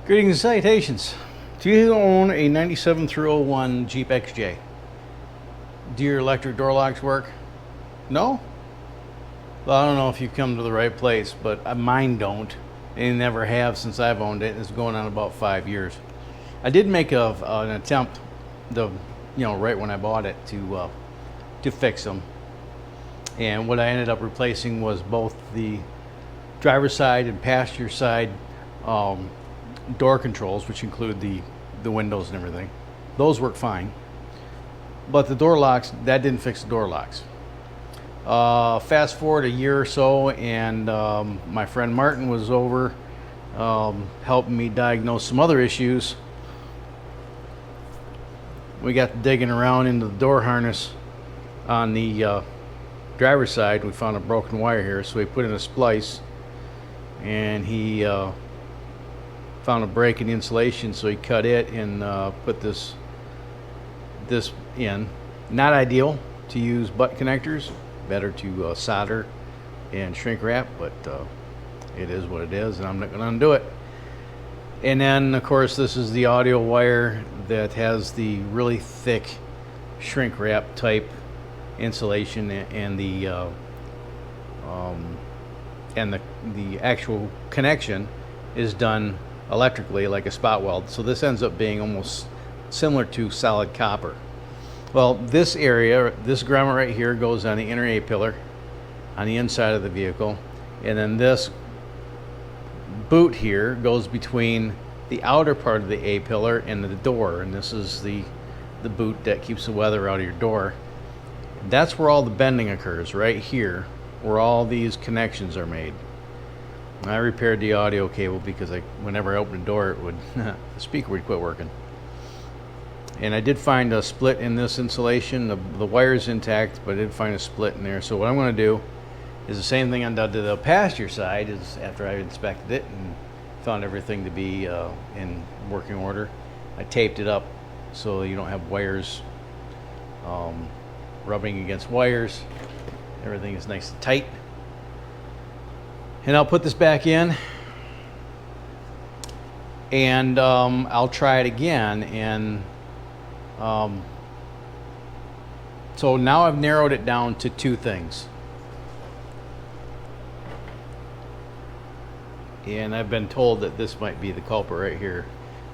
Greetings and salutations. Do you own a 97 through 01 Jeep XJ? Do your electric door locks work? No? Well, I don't know if you've come to the right place, but mine don't. They never have since I've owned it. It's going on about 5 years. I did make an attempt, right when I bought it, to fix them. And what I ended up replacing was both the driver's side and passenger side door controls, which include the windows and everything. Those work fine. But the door locks, that didn't fix the door locks. Fast forward a year or so, and my friend Martin was over helping me diagnose some other issues. We got digging around into the door harness on the driver's side. We found a broken wire here, so we put in a splice, and he found a break in the insulation, so he cut it and put this in. Not ideal to use butt connectors, better to solder and shrink wrap, but it is what it is, and I'm not going to undo it. And then of course this is the audio wire that has the really thick shrink wrap type insulation, and the actual connection is done electrically like a spot weld, so this ends up being almost similar to solid copper. Well, this area, this grommet right here, goes on the inner A-pillar on the inside of the vehicle, and then this boot here goes between the outer part of the A-pillar and the door, and this is the boot that keeps the weather out of your door. That's where all the bending occurs, right here, where all these connections are made. I repaired the audio cable because whenever I opened the door, the speaker would quit working. And I did find a split in this insulation. The wire's intact, but I did find a split in there. So what I'm going to do is the same thing I did to the passenger side. Is after I inspected it and found everything to be in working order, I taped it up so you don't have wires rubbing against wires. Everything is nice and tight. And I'll put this back in, and I'll try it again. And so now I've narrowed it down to two things. And I've been told that this might be the culprit right here.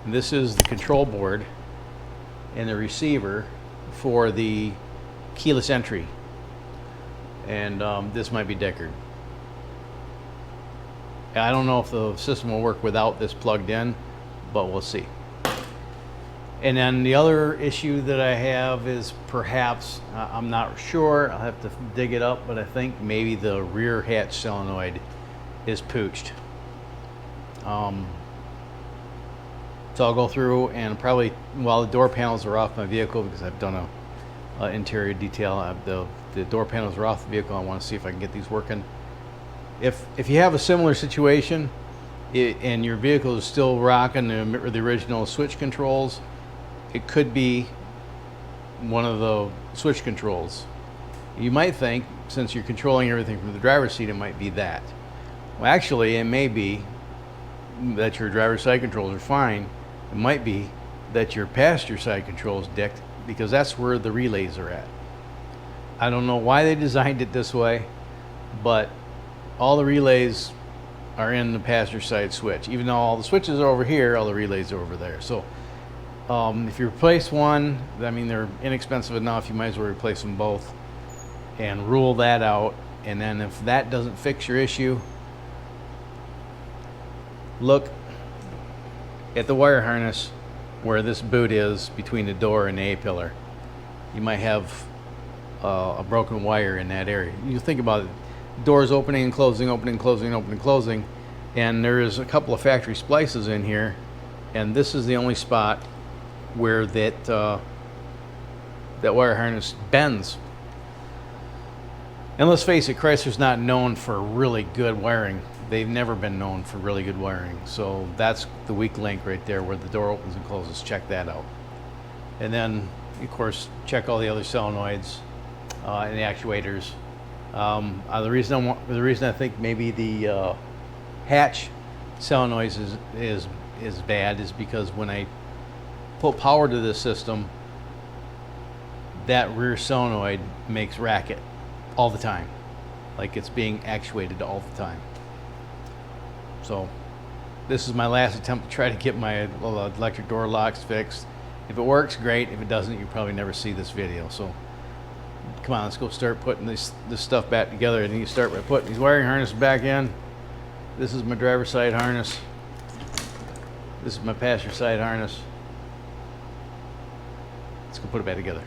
And this is the control board and the receiver for the keyless entry. And this might be Deckard. I don't know if the system will work without this plugged in, but we'll see. And then the other issue that I have is perhaps, I'm not sure, I'll have to dig it up, but I think maybe the rear hatch solenoid is pooched. So I'll go through and probably, while the door panels are off my vehicle, because I've done a interior detail, the door panels are off the vehicle. I want to see if I can get these working. If you have a similar situation and your vehicle is still rocking the original switch controls, it could be one of the switch controls. You might think, since you're controlling everything from the driver's seat, it might be that. Well, actually, it may be that your driver's side controls are fine. It might be that your passenger side controls dicked, because that's where the relays are at. I don't know why they designed it this way, but all the relays are in the passenger side switch. Even though all the switches are over here, all the relays are over there. So if you replace one, I mean, they're inexpensive enough, you might as well replace them both and rule that out. And then if that doesn't fix your issue, look at the wire harness where this boot is between the door and the A-pillar. You might have a broken wire in that area. You think about it. Doors opening and closing, opening, closing, opening, closing, and there is a couple of factory splices in here, and this is the only spot where that wire harness bends. And let's face it, Chrysler's not known for really good wiring. They've never been known for really good wiring. So that's the weak link right there where the door opens and closes. Check that out. And then, of course, check all the other solenoids and the actuators. The reason I think maybe the hatch solenoid is is bad is because when I put power to this system, that rear solenoid makes racket all the time, like it's being actuated all the time. So this is my last attempt to try to get my electric door locks fixed. If it works, great. If it doesn't, you probably never see this video. So come on, let's go start putting this stuff back together. And you start by putting these wiring harnesses back in. This is my driver's side harness. This is my passenger side harness. Let's go put it back together.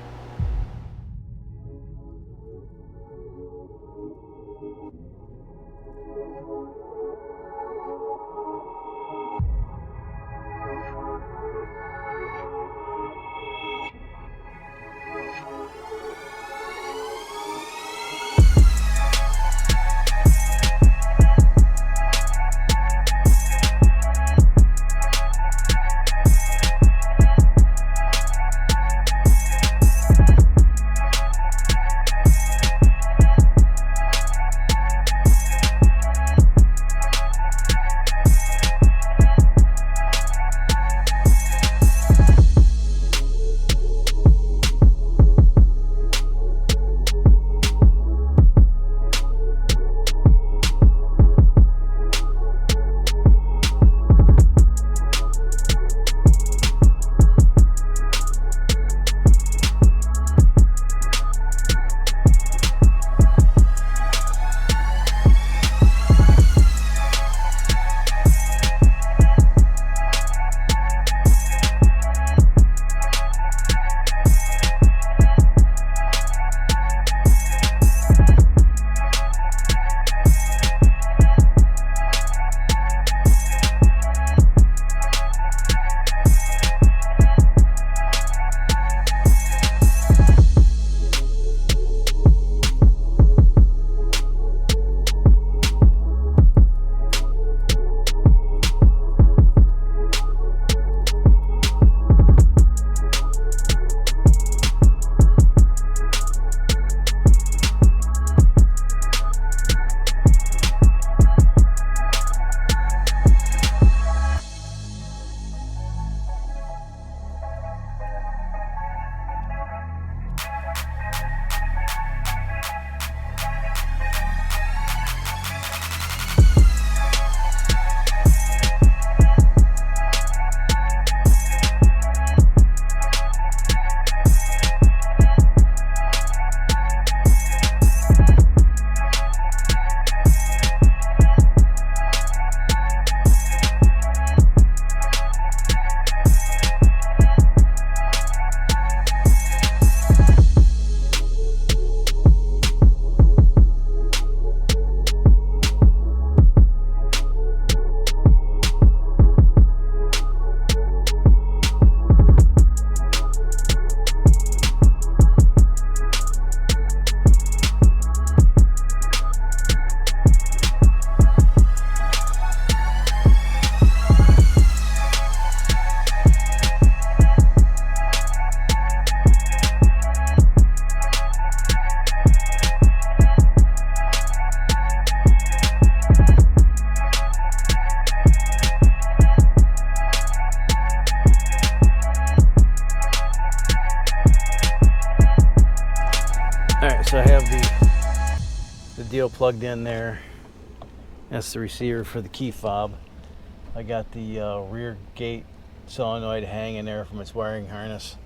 So I have the deal plugged in there. That's the receiver for the key fob. I got the rear gate solenoid hanging there from its wiring harness.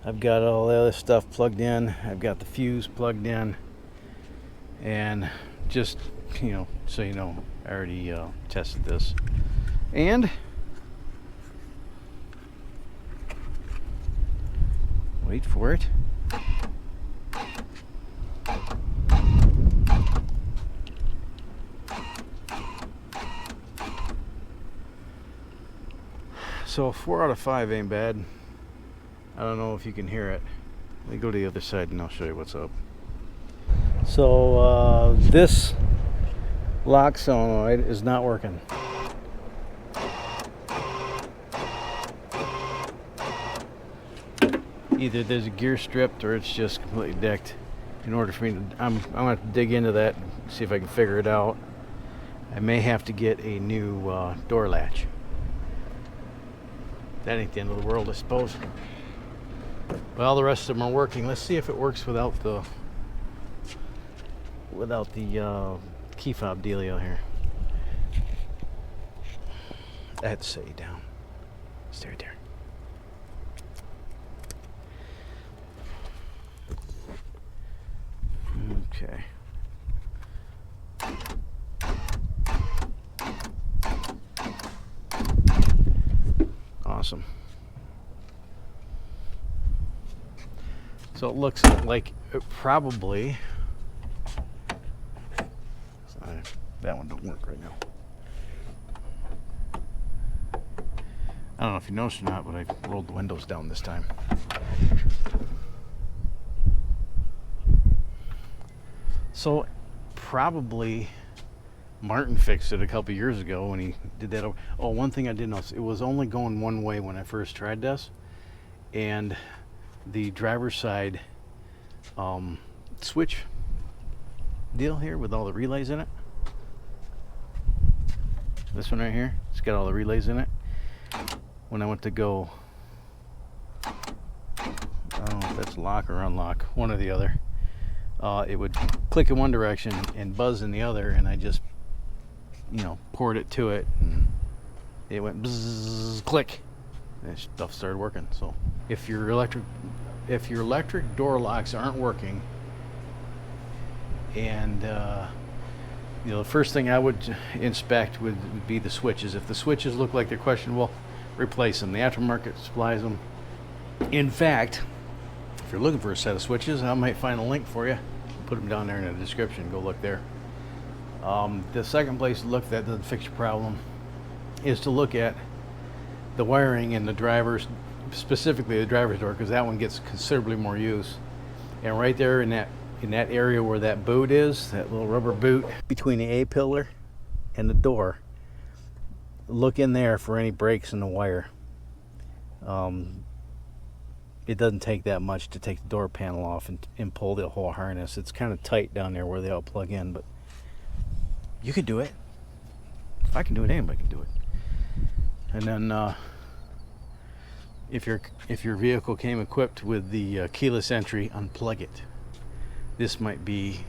I've got all the other stuff plugged in. I've got the fuse plugged in. And just, so you know, I already tested this. And wait for it. So 4 out of 5 ain't bad. I don't know if you can hear it. Let me go to the other side and I'll show you what's up. So this lock solenoid is not working. Either there's a gear stripped or it's just completely decked. In order for me to, I'm gonna have to dig into that and see if I can figure it out. I may have to get a new door latch. That ain't the end of the world, I suppose. Well, the rest of them are working. Let's see if it works without the key fob dealio here. I had to set you down. Stay right there. Okay. Awesome. So it looks like it probably... that one don't work right now. I don't know if you noticed or not, but I rolled the windows down this time. So probably Martin fixed it a couple years ago when he did that. Oh, one thing I did notice, it was only going one way when I first tried this, and the driver's side switch deal here with all the relays in it. This one right here, it's got all the relays in it. When I went to go, I don't know if that's lock or unlock, one or the other, it would click in one direction and buzz in the other, and I just, you know, poured it to it, and it went bzzz, click, and stuff started working. So if your electric door locks aren't working, and you know, the first thing I would inspect would be the switches. If the switches look like they're questionable, replace them. The aftermarket supplies them. In fact, if you're looking for a set of switches, I might find a link for you. Put them down there in the description. Go look there. The second place to look, if that doesn't fix your problem, is to look at the wiring in the driver's, specifically the driver's door, because that one gets considerably more use. And right there in that area where that boot is, that little rubber boot between the A-pillar and the door, look in there for any breaks in the wire. It doesn't take that much to take the door panel off and pull the whole harness. It's kind of tight down there where they all plug in, but you could do it. If I can do it, anybody can do it. And then if your vehicle came equipped with the keyless entry, unplug it. This might be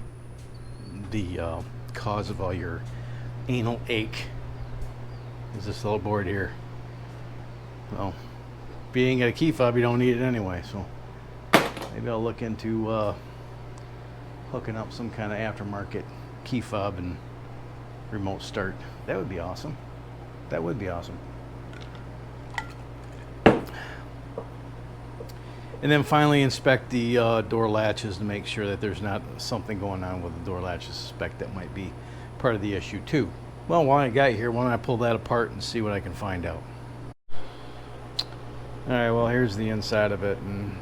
the cause of all your anal ache. Is this little board here? Well, being at a key fob, you don't need it anyway, so maybe I'll look into hooking up some kind of aftermarket key fob and remote start. That would be awesome. That would be awesome. And then finally inspect the door latches to make sure that there's not something going on with the door latches. Suspect that might be part of the issue too. Well, while I got you here, why don't I pull that apart and see what I can find out. Alright, well, here's the inside of it, and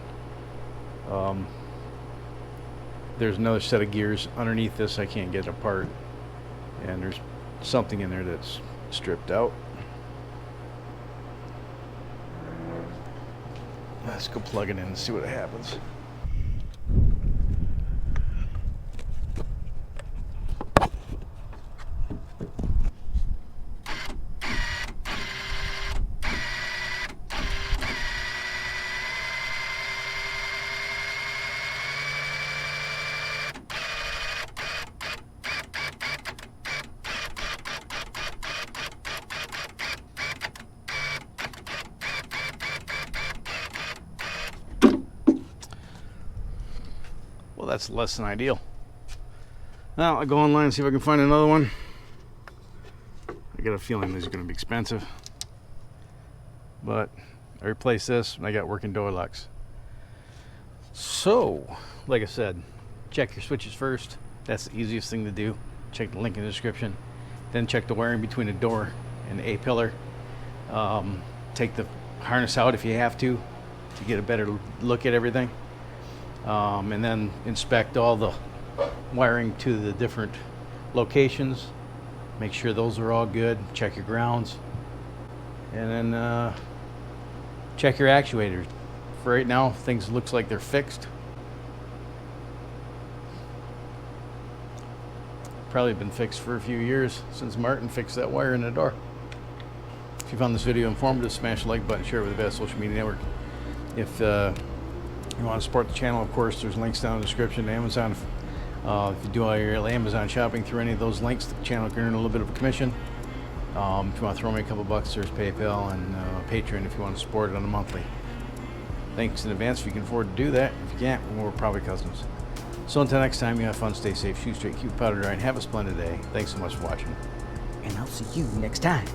there's another set of gears underneath this I can't get apart, and there's something in there that's stripped out. Let's go plug it in and see what happens. Well, that's less than ideal. Now I'll go online and see if I can find another one. I got a feeling these are going to be expensive, but I replaced this and I got working door locks. So, like I said, check your switches first. That's the easiest thing to do. Check the link in the description. Then check the wiring between the door and the A-pillar. Take the harness out if you have to get a better look at everything. And then inspect all the wiring to the different locations. Make sure those are all good. Check your grounds. And then check your actuators. For right now, things looks like they're fixed. Probably been fixed for a few years since Martin fixed that wire in the door. If you found this video informative, smash the like button, share it with the best social media network. If you want to support the channel, of course, there's links down in the description to Amazon. If you do all your Amazon shopping through any of those links, the channel can earn a little bit of a commission. If you want to throw me a couple bucks, there's PayPal and Patreon if you want to support it on a monthly. Thanks in advance if you can afford to do that. If you can't, we're probably cousins. So until next time, you have fun, stay safe, shoot straight, keep powder dry, and have a splendid day. Thanks so much for watching. And I'll see you next time.